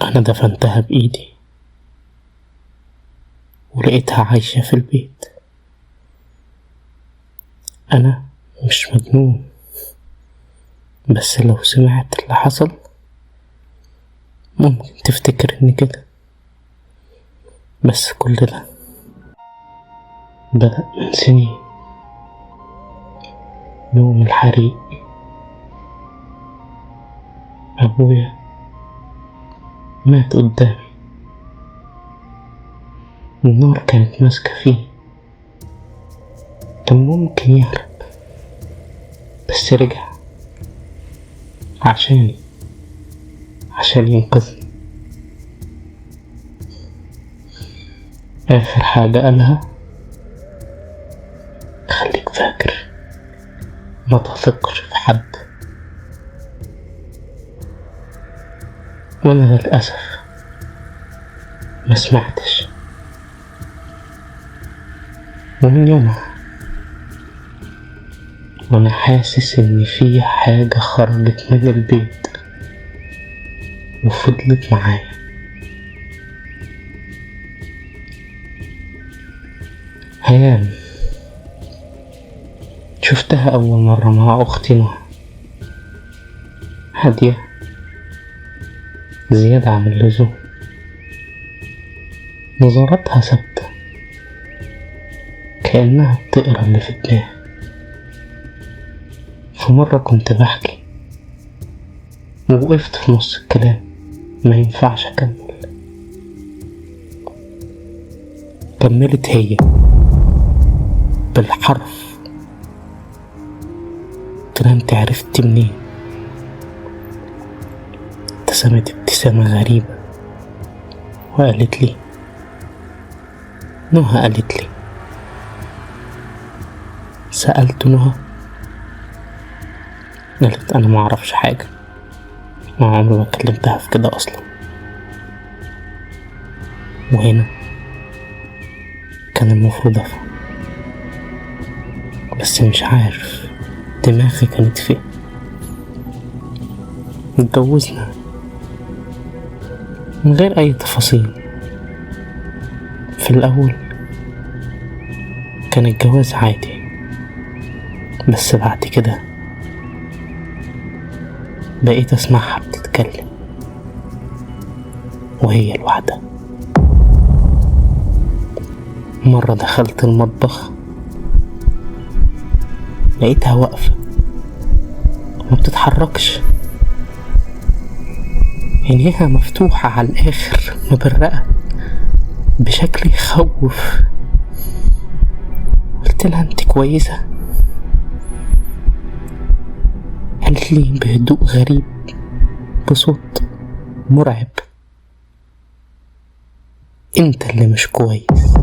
أنا دفنتها بإيدي ولقيتها عايشة في البيت. أنا مش مجنون، بس لو سمعت اللي حصل ممكن تفتكر إني كده. بس كل ده بدأ من سنين. يوم الحريق أبويا مات قدامي، النار كانت ماسكة فيه، كان ممكن يهرب بس رجع عشان ينقذني. آخر حاجة قالها: خليك فاكر ما تثقش في حد. وانا للأسف ما سمعتش، ومن يومها وانا حاسس ان في حاجة خرجت من البيت وفضلت معايا. هيام شفتها أول مرة مع أختي نهى، هادية زيادة عن اللزوم، نظراتها ثابتة كأنها بتقرا اللي في دماغي. في مرة كنت بحكي ووقفت في نص الكلام، ما ينفعش أكمل. كملت هي بالحرف: قلت لها: انت عرفتي منين؟ ابتسمت ابتسامة غريبة وقالت لي: نهى قالت لي. سألت نهى، قالت: انا ما اعرفش حاجة، ما عمري ما كلمتها في كده اصلا. وهنا كان المفروض افهم، بس مش عارف دماغي كانت فين. اتجوزنا من غير اي تفاصيل. في الاول كان الجواز عادي، بس بعد كده بقيت اسمعها بتتكلم وهي لوحدها. مرة دخلت المطبخ لقيتها واقفة ما بتتحركش، عينيها مفتوحة على الآخر مبرقة بشكل يخوف. قلت لها: انت كويسة؟ قالت لي بهدوء غريب بصوت مرعب: انت اللي مش كويس.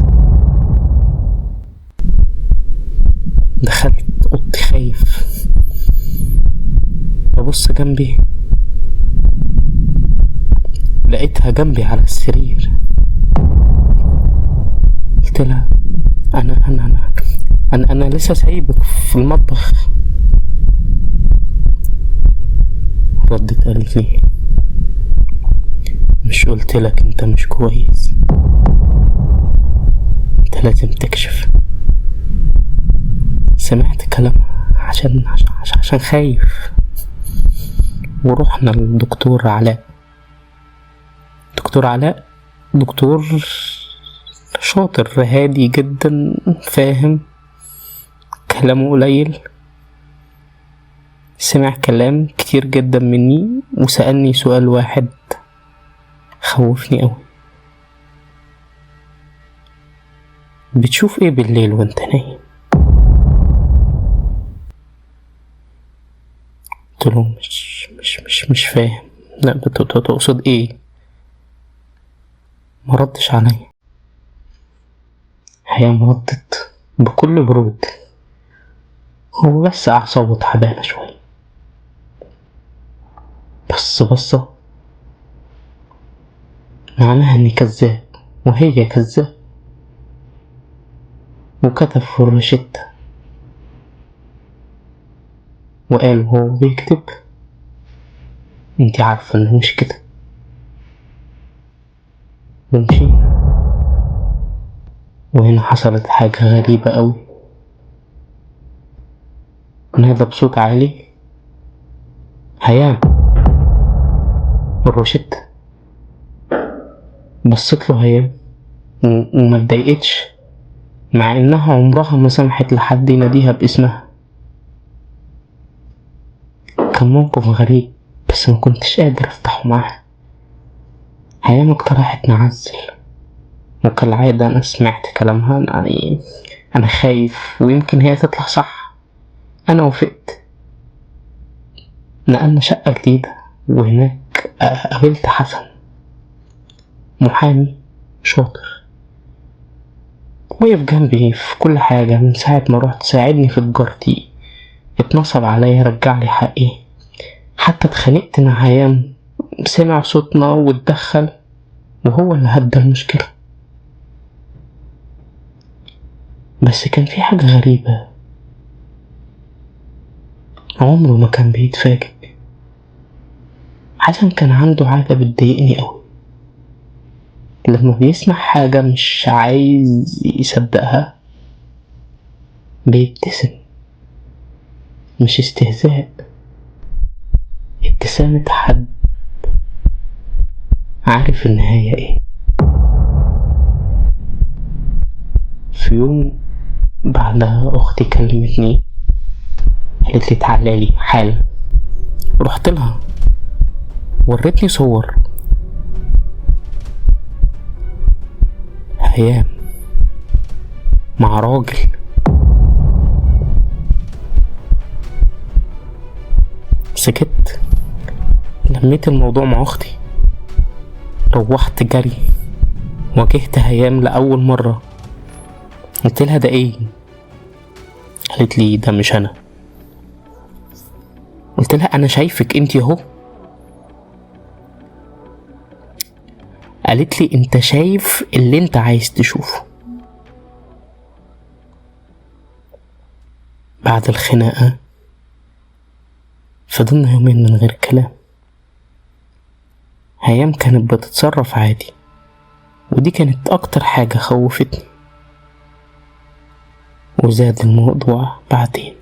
دخلت اوضتي خايف، ببص جنبي لقيتها جنبي على السرير. قلت لها: انا لسه سايبك في المطبخ. ردت قالت لي: مش قلتلك انت مش كويس؟ انت لازم تكشف. سمعت كلامها عشان خايف، ورحنا للدكتور علاء. دكتور شاطر هادي جدا، فاهم كلامه قليل، سمع كلام كتير جدا مني وسألني سؤال واحد خوفني اوي: بتشوف ايه بالليل وانت نايم؟ قلت له: مش فاهم. لا، تقصد ايه؟ ما ردش عليا. هي ردت بكل برود: هو بس اعصابه تعبانه شويه. بس بصة معناها اني كذاب وهي كذاب. وكتب في الروشتة وقال وهو بيكتب: انتي عارفة انه مش كده. ومشينا. وهنا حصلت حاجة غريبة أوي. نادى بصوت عالي: هيام، الروشتة. بصيت له هيام وما اتضايقتش، مع انها عمرها ما سمحت لحد يناديها باسمها. كان موقف غريب بس ما كنتش قادر افتحه معاها. هيام اقترحت نعزل، وكالعادة انا سمعت كلامها. انا خايف ويمكن هي تطلع صح. انا وافقت. نقلنا شقة جديدة، وهناك قابلت حسن، محامي شاطر، وقف جنبي في كل حاجة. من ساعة ما روحت ساعدني في تجارتي، اتنصب عليا، رجعلي حقي. حتى اتخانقت مع هيام، سمع صوتنا واتدخل، وهو اللي هدى المشكلة. بس كان في حاجة غريبة، عمره ما كان بيتفاجئ. حسن كان عنده عادة بتضايقني أوي. لما بيسمع حاجة مش عايز يصدقها بيبتسم. مش استهزاء، ابتسامة حد عارف النهاية ايه. في يوم بعدها اختي كلمتني، قالت لي تعالالي حالا. رحت لها، ورتني صور هيام مع راجل. سكت، لميت الموضوع مع اختي، روحت جري، واجهت هيام لأول مرة. قلت لها ده ايه؟ قالت لي ده مش انا. قلت لها انا شايفك انتي اهو. قالت لي انت شايف اللي انت عايز تشوفه. بعد الخناقة فضلنا يومين من غير كلام. هيام كانت بتتصرف عادي، ودي كانت اكتر حاجة خوفتني. وزاد الموضوع بعدين.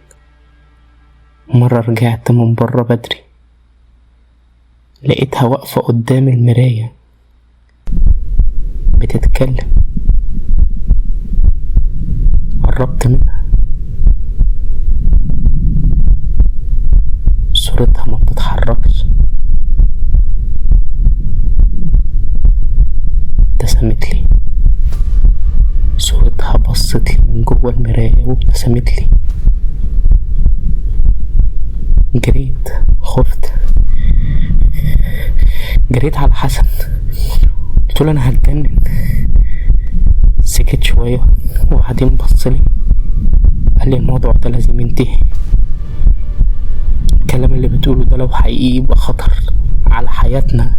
مرة رجعت من برا بدري، لقيتها واقفة قدام المراية بتتكلم. قربت منها، صورتها ما بتتحركش. ابتسمت لي، صورتها بصت لي من جوه المراية وابتسمت لي. جريت، خفت، جريت على حسن، قلت له انا هتجنن. سكت شوية وبعدين بصلي، قال لي الموضوع ده لازم ينتهي. الكلام اللي بتقوله ده لو حقيقي يبقى خطر على حياتنا.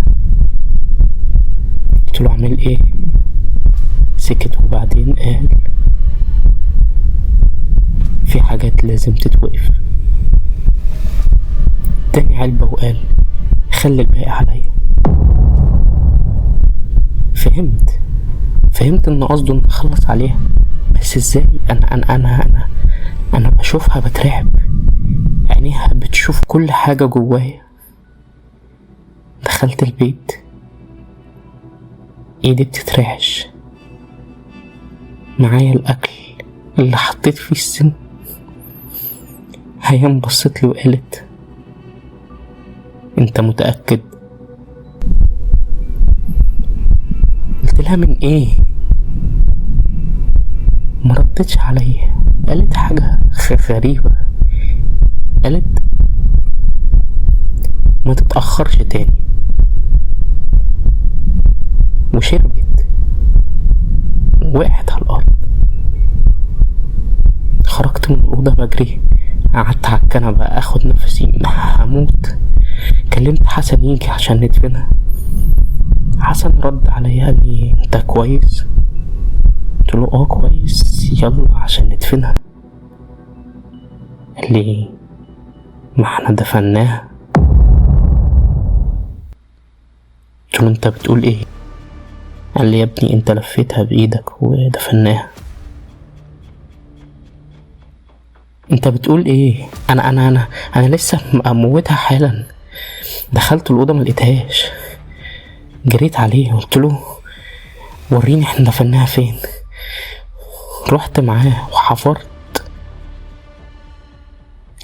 قلت له اعمل ايه؟ سكت وبعدين قال في حاجات لازم تتوقف. اداني علبة وقال خلي الباقي عليا. فهمت ان قصده ان اخلص عليها، بس ازاي؟ انا بشوفها بترعب، عينيها بتشوف كل حاجة جوايا. دخلت البيت، ايدي بتترعش، معايا الاكل اللي حطيت فيه السم. هيام بصت لي وقالت انت متأكد؟ قلت لها من ايه؟ ما ردتش عليا. قالت حاجة غريبة، قالت ما تتأخرش تاني، وشربت وقعت على الأرض. خرجت من الأوضة بجري، قعدت على الكنبة اخد نفسي هموت. كلمت حسن يجي عشان ندفنها. حسن رد عليا قال لي انت كويس؟ قلت له اه كويس، يلا عشان ندفنها. قال لي ما احنا دفناها. قلت له انت بتقول ايه؟ قال لي يا ابني انت لفيتها بايدك ودفناها. انت بتقول ايه؟ انا لسه اموتها حالا. دخلت الاوضه ملقيتهاش، جريت عليه قلت له وريني احنا دفناها فين. رحت معاه وحفرت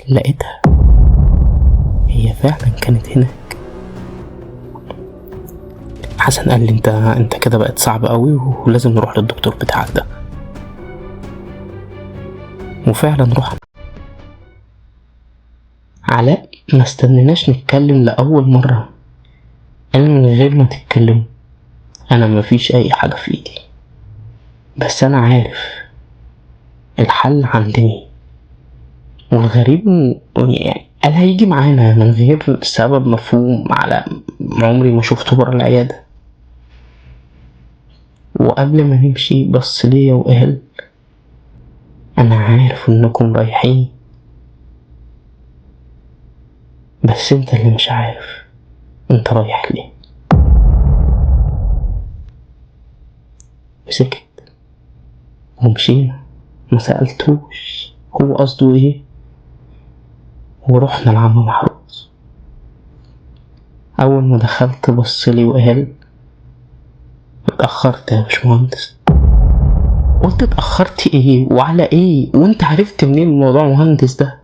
لقيتها، هي فعلا كانت هناك. حسن قال لي انت كده بقت صعب قوي ولازم نروح للدكتور بتاعك ده. وفعلا رحنا. علاء ما استنيناش نتكلم لأول مرة قال من غير ما تتكلموا انا مفيش اي حاجة في ايدي، بس انا عارف الحل عندي. والغريب يعني قال هيجي معانا من غير سبب مفهوم، على عمري ما شفته برا العيادة. وقبل ما نمشي بص ليا وقال انا عارف انكم رايحين، بس انت اللي مش عارف انت رايح ليه. وسكت ومشينا، ما سألتوش هو قصده ايه. ورحنا لعم محروس. اول ما دخلت بصلي وقال اتأخرت يا باشمهندس. قلت اتأخرت ايه وعلى ايه وانت عرفت منين الموضوع مهندس ده؟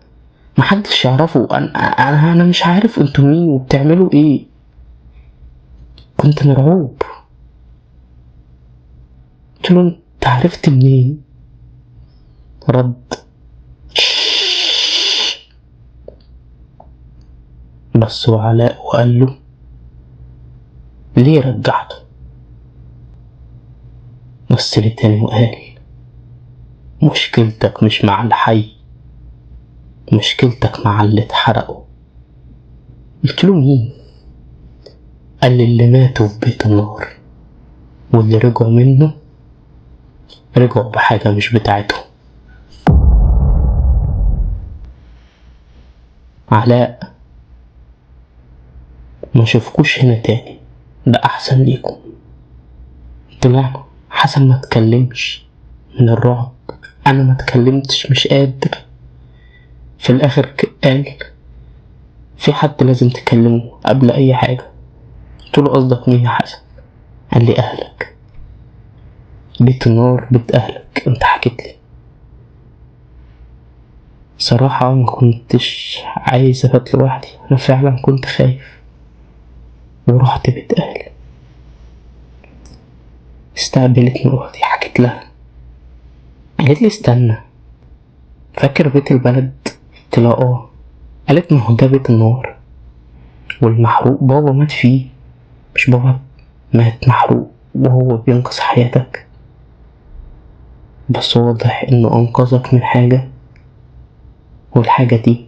محدش يعرفه. انا مش عارف انتوا مين وبتعملوا ايه. كنت مرعوب. قلت له انت عرفت منين؟ رد بص وعلاء وقال له ليه رجعته؟ بص لي تاني وقال مشكلتك مش مع الحي، مشكلتك مع اللي اتحرقوا. قلت له مين؟ قال لي اللي ماتوا في بيت النار واللي رجعوا منه رجعوا بحاجة مش بتاعتهم. علاء ما شوفكوش هنا تاني، ده احسن ليكم. طلعنا. حسن ما تكلمش من الرعب، انا ما تكلمتش مش قادر. في الاخر قال في حد لازم تكلمه قبل اي حاجة. قلت له قصدك مين يا حسن؟ قال لي اهلك. بيت النار بيت اهلك، انت حكيت لي. صراحة ما كنتش عايز ابات لوحدي، انا فعلا كنت خايف. ورحت بيت اهلي. استقبلتني اختي، حكيت لها. قالت لي استنى، فاكر بيت البلد؟ قلت لها اه. قالت ما هو ده بيت النار والمحروق بابا مات فيه. مش بابا مات محروق وهو بينقذ حياتك، بس واضح انه انقذك من حاجة والحاجة دي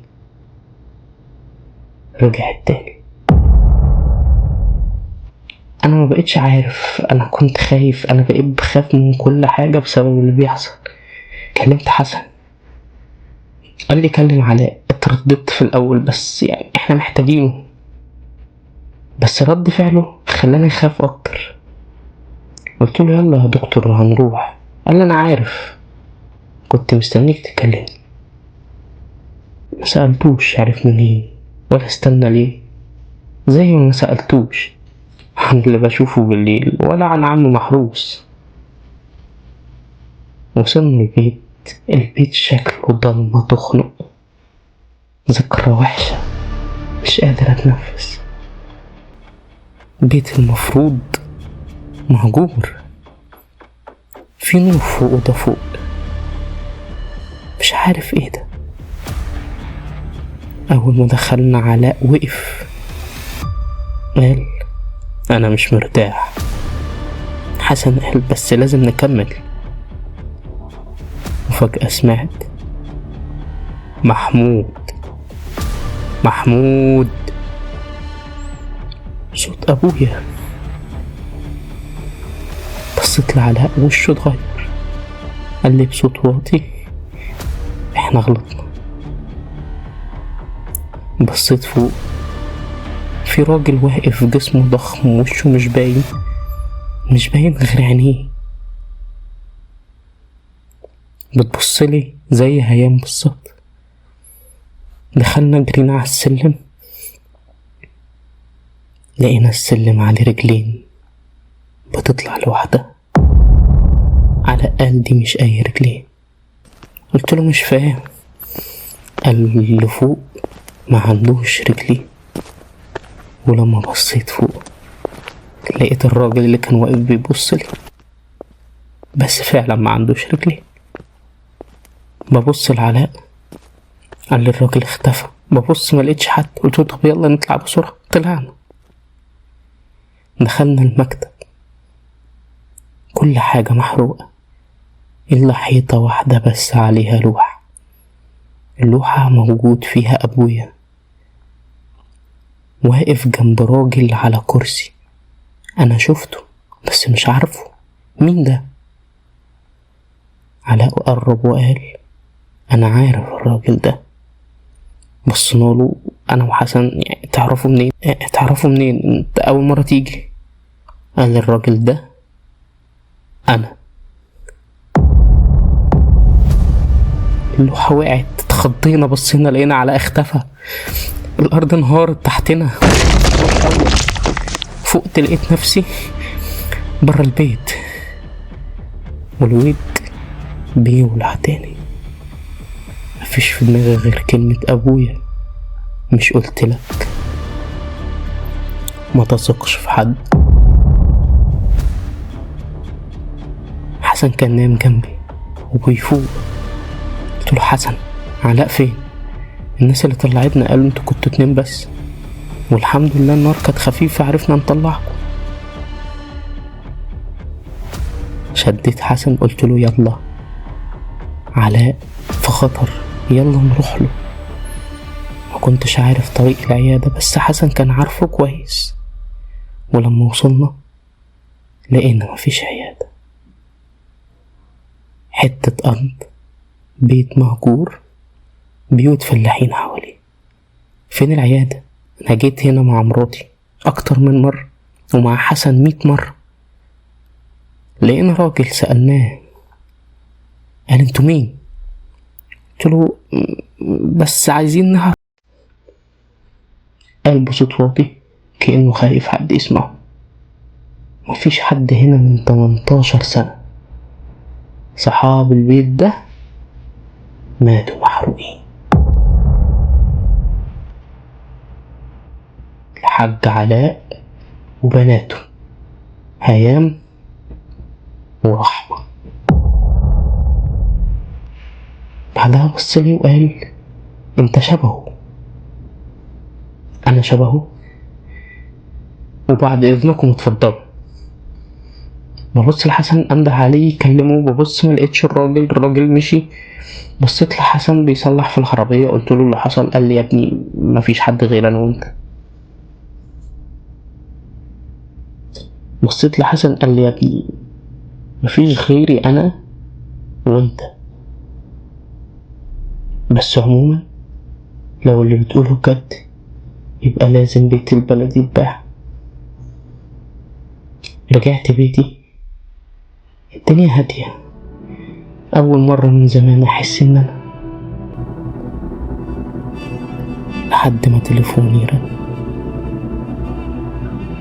رجعت تاني. انا ما بقيتش عارف، انا كنت خايف، انا بقيت بخاف من كل حاجة بسبب اللي بيحصل. كلمت حسن قال لي كلم علاء. اترددت في الاول بس يعني احنا محتاجينه، بس رد فعله خلاني اخاف اكتر. قلت له يلا يا دكتور هنروح. قال لي انا عارف، كنت مستنيك تكلمني. ما سألتوش عارف منين ولا استنى ليه، زي ما سألتوش عن اللي بشوفه بالليل ولا عن عم محروس. وصلنا البيت. البيت شكله ضلمة تخنق، ذكرى وحشة، مش قادر اتنفس. بيت المفروض مهجور، في نور في أوضة فوق، مش عارف ايه ده. اول ما دخلنا علاء وقف قال انا مش مرتاح. حسن قال بس لازم نكمل. وفجأة سمعت محمود محمود، صوت ابويا. بصيت لعلاء وشه اتغير، قال لي بصوت واطي احنا غلطنا. بصيت فوق، في راجل واقف جسمه ضخم ووشه مش باين، مش باين غير عينيه بتبصلي زي هيام بالظبط. دخلنا جرينا على السلم، لقينا السلم عليه رجلين بتطلع لوحدها. على الأقل دي مش أي رجلين. قلت له مش فاهم. قال اللي فوق ما عندوش رجلين. ولما بصيت فوق لقيت الراجل اللي كان واقف بيبصلي بس فعلا ما عندوش رجلين. ببص لعلاء، قال لي الراجل اختفى. ببص ما لقيتش حد. قلت له طب يلا نطلع بسرعة. طلعنا دخلنا المكتب، كل حاجة محروقة إلا حيطة واحدة بس عليها لوحة. اللوحة موجود فيها أبويا واقف جنب راجل على كرسي. أنا شفته بس مش عارفه مين ده. علاء قرب وقال أنا عارف الراجل ده. بصيناله أنا وحسن، يعني تعرفوا منين؟ تعرفوا منين؟ انت أول مرة تيجي. قال الراجل ده أنا. اللوحة وقعت، اتخضينا بصينا لقينا علاء اختفى. الأرض انهارت تحتنا. فقت لقيت نفسي برا البيت والويد بيولع تاني. مفيش في دماغي غير كلمة أبويا. مش قلتلك ما تثقش في حد؟ حسن كان نايم جنبي وبيفوق. قلت له حسن علاء فين؟ الناس اللي طلعتنا قالوا انتوا كنتوا 2 بس، والحمد لله النار كانت خفيفة عرفنا نطلعكم. شديت حسن قلت له يلا علاء في خطر، يلا نروح له. ما كنتش عارف طريق العيادة بس حسن كان عارفه كويس. ولما وصلنا لقينا مفيش عيادة، حتة أرض، بيت مهجور، بيوت فلاحين حواليه. فين العيادة؟ أنا جيت هنا مع مراتي أكتر من مرة ومع حسن 100 مرة. لقينا راجل سألناه قال انتوا مين؟ قلت له بس عايزين نعرف. قال بصوت واطي كأنه خايف حد يسمعه مفيش حد هنا من 18 سنة. صحاب البيت ده ماتوا محروقين. الحاج علاء وبناته هيام ورحمة. بعدها بصلي وقال انت شبهه. انا شبهه؟ وبعد اذنكم اتفضلوا. ببص لحسن انده عليه يكلمه، ببص ملقتش الراجل مشي. بصيت لحسن بيصلح في العربية قلت له اللي حصل. قال لي يا ابني مفيش حد غير انا وانت. بصيت لحسن قال لي يا ابني مفيش غيري انا وانت. بس عموما لو اللي بتقوله بجد يبقى لازم بيت البلد يتباع. رجعت بيتي، الدنيا هادية. أول مرة من زمان أحس إن أنا، لحد ما تليفوني رن.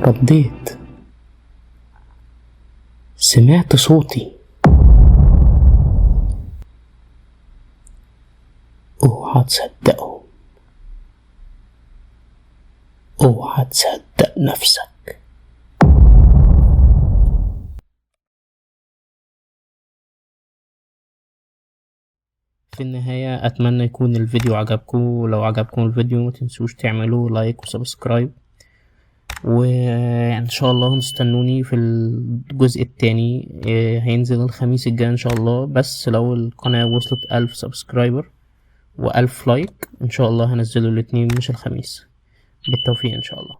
رديت، سمعت صوتي. اوعى تصدقهم، اوعى تصدق نفسك. في النهاية أتمنى يكون الفيديو عجبكم. لو عجبكم الفيديو متنسوش تعملوا لايك وسبسكرايب، وإن شاء الله نستنوني في الجزء التاني. هينزل الخميس الجاي إن شاء الله، بس لو القناة وصلت 1000 سبسكرايبر و1000 لايك إن شاء الله هنزله الاتنين مش الخميس. بالتوفيق إن شاء الله.